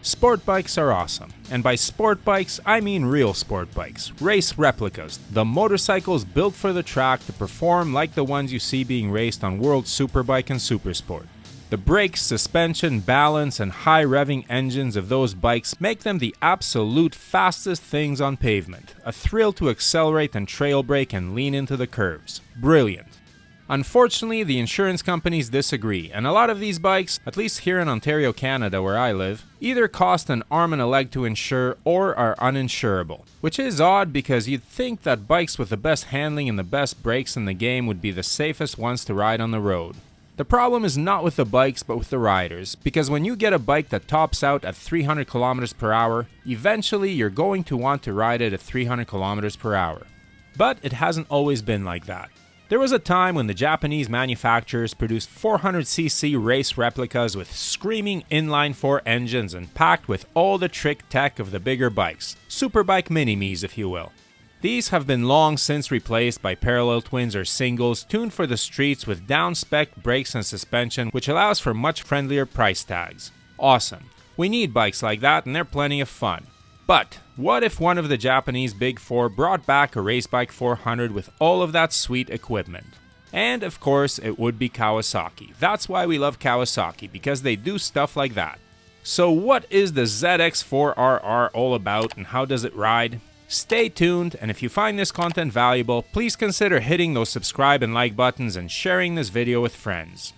Sport bikes are awesome, and by sport bikes, I mean real sport bikes, race replicas, the motorcycles built for the track to perform like the ones you see being raced on World Superbike and Supersport. The brakes, suspension, balance, and high revving engines of those bikes make them the absolute fastest things on pavement, a thrill to accelerate and trail brake and lean into the curves. Brilliant. Unfortunately, the insurance companies disagree, and a lot of these bikes, at least here in Ontario, Canada where I live, either cost an arm and a leg to insure or are uninsurable. Which is odd because you'd think that bikes with the best handling and the best brakes in the game would be the safest ones to ride on the road. The problem is not with the bikes but with the riders, because when you get a bike that tops out at 300 km per hour, eventually you're going to want to ride it at 300 km per hour. But it hasn't always been like that. There was a time when the Japanese manufacturers produced 400cc race replicas with screaming inline-4 engines and packed with all the trick tech of the bigger bikes, superbike mini-me's if you will. These have been long since replaced by parallel twins or singles tuned for the streets with down-spec brakes and suspension, which allows for much friendlier price tags. Awesome. We need bikes like that and they're plenty of fun. But what if one of the Japanese Big Four brought back a race bike 400 with all of that sweet equipment? And of course, it would be Kawasaki. That's why we love Kawasaki, because they do stuff like that. So what is the ZX4RR all about and how does it ride? Stay tuned, and if you find this content valuable, please consider hitting those subscribe and like buttons and sharing this video with friends.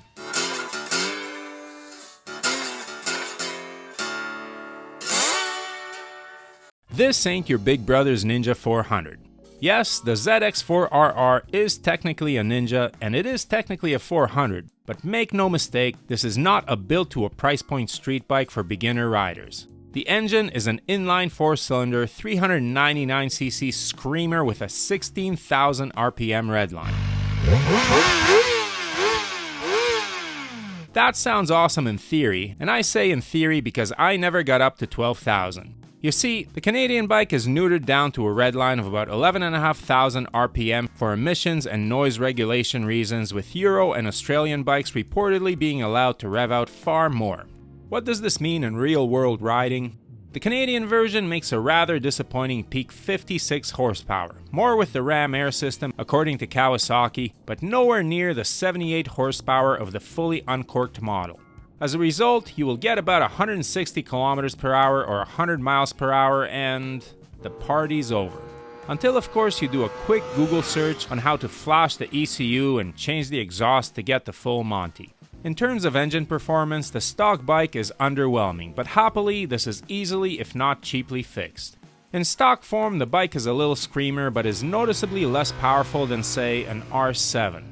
This ain't your big brother's Ninja 400. Yes, the ZX4RR is technically a Ninja, and it is technically a 400, but make no mistake, this is not a built to a price point street bike for beginner riders. The engine is an inline 4-cylinder 399cc screamer with a 16,000 RPM redline. That sounds awesome in theory, and I say in theory because I never got up to 12,000. You see, the Canadian bike is neutered down to a redline of about 11,500 RPM for emissions and noise regulation reasons, with Euro and Australian bikes reportedly being allowed to rev out far more. What does this mean in real-world riding? The Canadian version makes a rather disappointing peak 56 horsepower, more with the Ram Air system according to Kawasaki, but nowhere near the 78 horsepower of the fully uncorked model. As a result, you will get about 160 km per hour or 100 miles per hour and the party's over. Until of course you do a quick Google search on how to flash the ECU and change the exhaust to get the full Monty. In terms of engine performance, the stock bike is underwhelming, but happily this is easily if not cheaply fixed. In stock form, the bike is a little screamer but is noticeably less powerful than say an R7.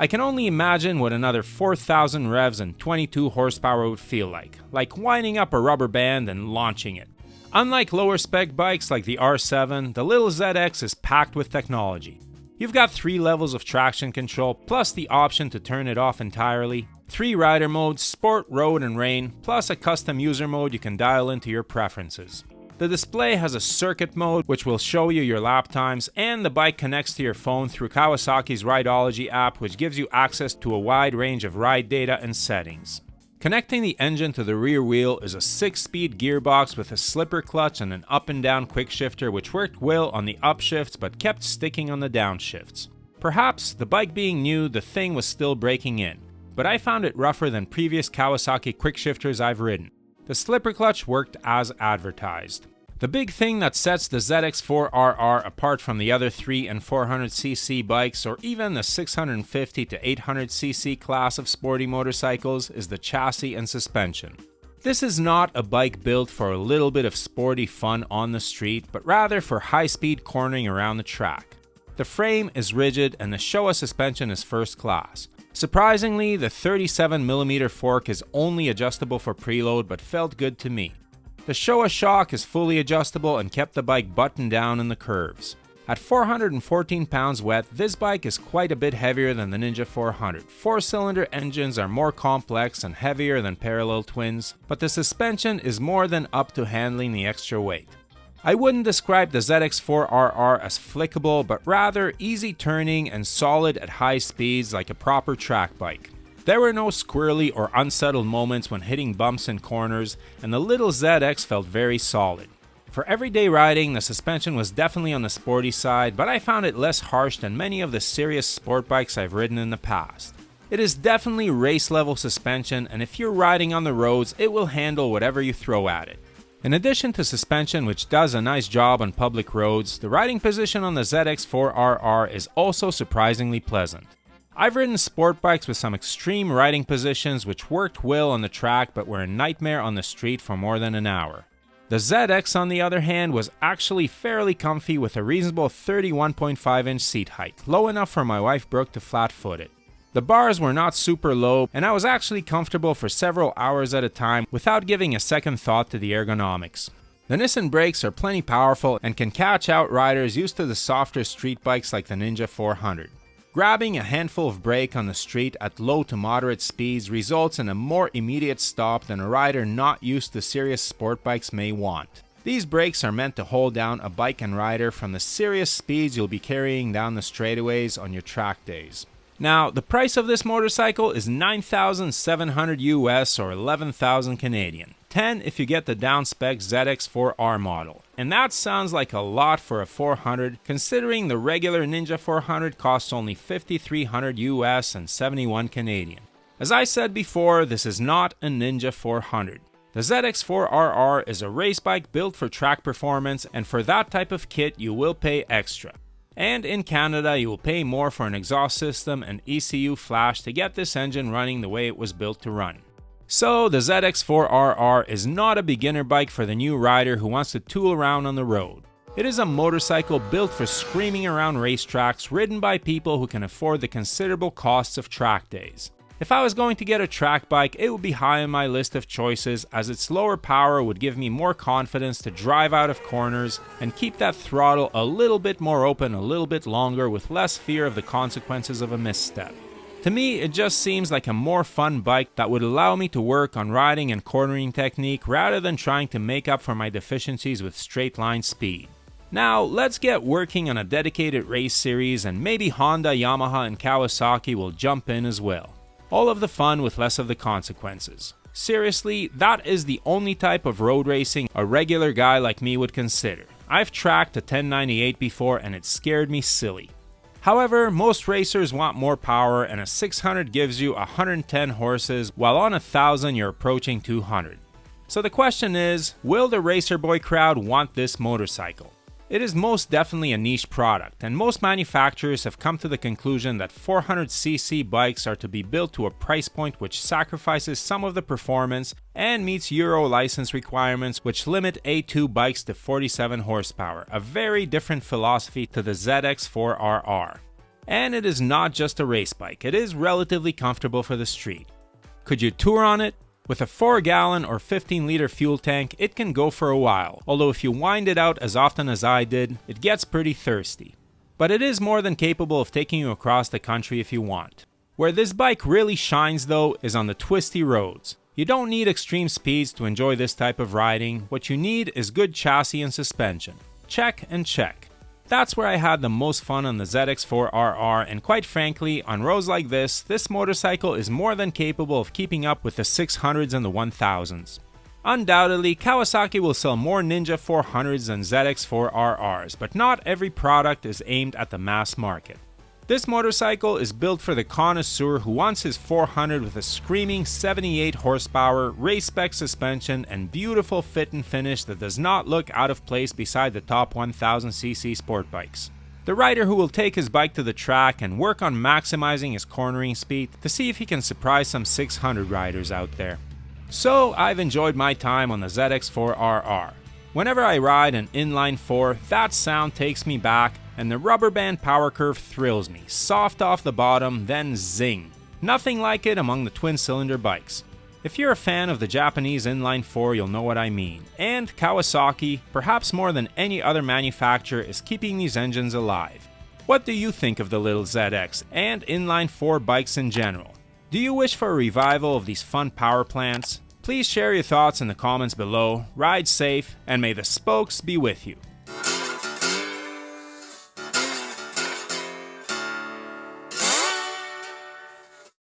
I can only imagine what another 4,000 revs and 22 horsepower would feel like winding up a rubber band and launching it. Unlike lower spec bikes like the R7, the little ZX is packed with technology. You've got 3 levels of traction control, plus the option to turn it off entirely, 3 rider modes, sport, road, and rain, plus a custom user mode you can dial into your preferences. The display has a circuit mode which will show you your lap times, and the bike connects to your phone through Kawasaki's Rideology app, which gives you access to a wide range of ride data and settings. Connecting the engine to the rear wheel is a 6-speed gearbox with a slipper clutch and an up and down quick shifter which worked well on the upshifts but kept sticking on the downshifts. Perhaps, the bike being new, the thing was still breaking in, but I found it rougher than previous Kawasaki quick shifters I've ridden. The slipper clutch worked as advertised. The big thing that sets the ZX4RR apart from the other 3 and 400cc bikes or even the 650 to 800cc class of sporty motorcycles is the chassis and suspension. This is not a bike built for a little bit of sporty fun on the street, but rather for high-speed cornering around the track. The frame is rigid and the Showa suspension is first class. Surprisingly, the 37mm fork is only adjustable for preload but felt good to me. The Showa shock is fully adjustable and kept the bike buttoned down in the curves. At 414 pounds wet, this bike is quite a bit heavier than the Ninja 400. 4-cylinder engines are more complex and heavier than parallel twins, but the suspension is more than up to handling the extra weight. I wouldn't describe the ZX4RR as flickable, but rather easy turning and solid at high speeds like a proper track bike. There were no squirrely or unsettled moments when hitting bumps and corners, and the little ZX felt very solid. For everyday riding, the suspension was definitely on the sporty side, but I found it less harsh than many of the serious sport bikes I've ridden in the past. It is definitely race-level suspension, and if you're riding on the roads, it will handle whatever you throw at it. In addition to suspension, which does a nice job on public roads, the riding position on the ZX4RR is also surprisingly pleasant. I've ridden sport bikes with some extreme riding positions which worked well on the track but were a nightmare on the street for more than an hour. The ZX, on the other hand, was actually fairly comfy with a reasonable 31.5-inch seat height, low enough for my wife Brooke to flat-foot it. The bars were not super low, and I was actually comfortable for several hours at a time without giving a second thought to the ergonomics. The Nissan brakes are plenty powerful and can catch out riders used to the softer street bikes like the Ninja 400. Grabbing a handful of brake on the street at low to moderate speeds results in a more immediate stop than a rider not used to serious sport bikes may want. These brakes are meant to hold down a bike and rider from the serious speeds you'll be carrying down the straightaways on your track days. Now, the price of this motorcycle is $9,700 US or 11,000 Canadian. 10 if you get the down-spec ZX4R model. And that sounds like a lot for a 400, considering the regular Ninja 400 costs only $5,300 US and 71 Canadian. As I said before, this is not a Ninja 400. The ZX4RR is a race bike built for track performance, and for that type of kit you will pay extra. And in Canada you will pay more for an exhaust system and ECU flash to get this engine running the way it was built to run. So the ZX4RR is not a beginner bike for the new rider who wants to tool around on the road. It is a motorcycle built for screaming around racetracks, ridden by people who can afford the considerable costs of track days. If I was going to get a track bike, it would be high on my list of choices, as its lower power would give me more confidence to drive out of corners and keep that throttle a little bit more open a little bit longer with less fear of the consequences of a misstep. To me, it just seems like a more fun bike that would allow me to work on riding and cornering technique rather than trying to make up for my deficiencies with straight line speed. Now, let's get working on a dedicated race series, and maybe Honda, Yamaha, and Kawasaki will jump in as well. All of the fun with less of the consequences. Seriously, that is the only type of road racing a regular guy like me would consider. I've tracked a 1098 before and it scared me silly. However, most racers want more power, and a 600 gives you 110 horses, while on 1000 you're approaching 200. So the question is, will the racer boy crowd want this motorcycle? It is most definitely a niche product, and most manufacturers have come to the conclusion that 400cc bikes are to be built to a price point which sacrifices some of the performance and meets Euro license requirements which limit A2 bikes to 47 horsepower, a very different philosophy to the ZX4RR. And it is not just a race bike, it is relatively comfortable for the street. Could you tour on it? With a 4-gallon or 15-liter fuel tank, it can go for a while, although if you wind it out as often as I did, it gets pretty thirsty. But it is more than capable of taking you across the country if you want. Where this bike really shines though is on the twisty roads. You don't need extreme speeds to enjoy this type of riding, what you need is good chassis and suspension. Check and check. That's where I had the most fun on the ZX4RR, and quite frankly, on roads like this motorcycle is more than capable of keeping up with the 600s and the 1000s. Undoubtedly, Kawasaki will sell more Ninja 400s than ZX4RRs, but not every product is aimed at the mass market. This motorcycle is built for the connoisseur who wants his 400 with a screaming 78 horsepower, race-spec suspension, and beautiful fit and finish that does not look out of place beside the top 1000cc sport bikes. The rider who will take his bike to the track and work on maximizing his cornering speed to see if he can surprise some 600 riders out there. So I've enjoyed my time on the ZX4RR. Whenever I ride an inline 4, that sound takes me back, and the rubber band power curve thrills me, soft off the bottom, then zing. Nothing like it among the twin-cylinder bikes. If you're a fan of the Japanese inline 4, you'll know what I mean. And Kawasaki, perhaps more than any other manufacturer, is keeping these engines alive. What do you think of the little ZX and inline 4 bikes in general? Do you wish for a revival of these fun power plants? Please share your thoughts in the comments below, ride safe, and may the spokes be with you.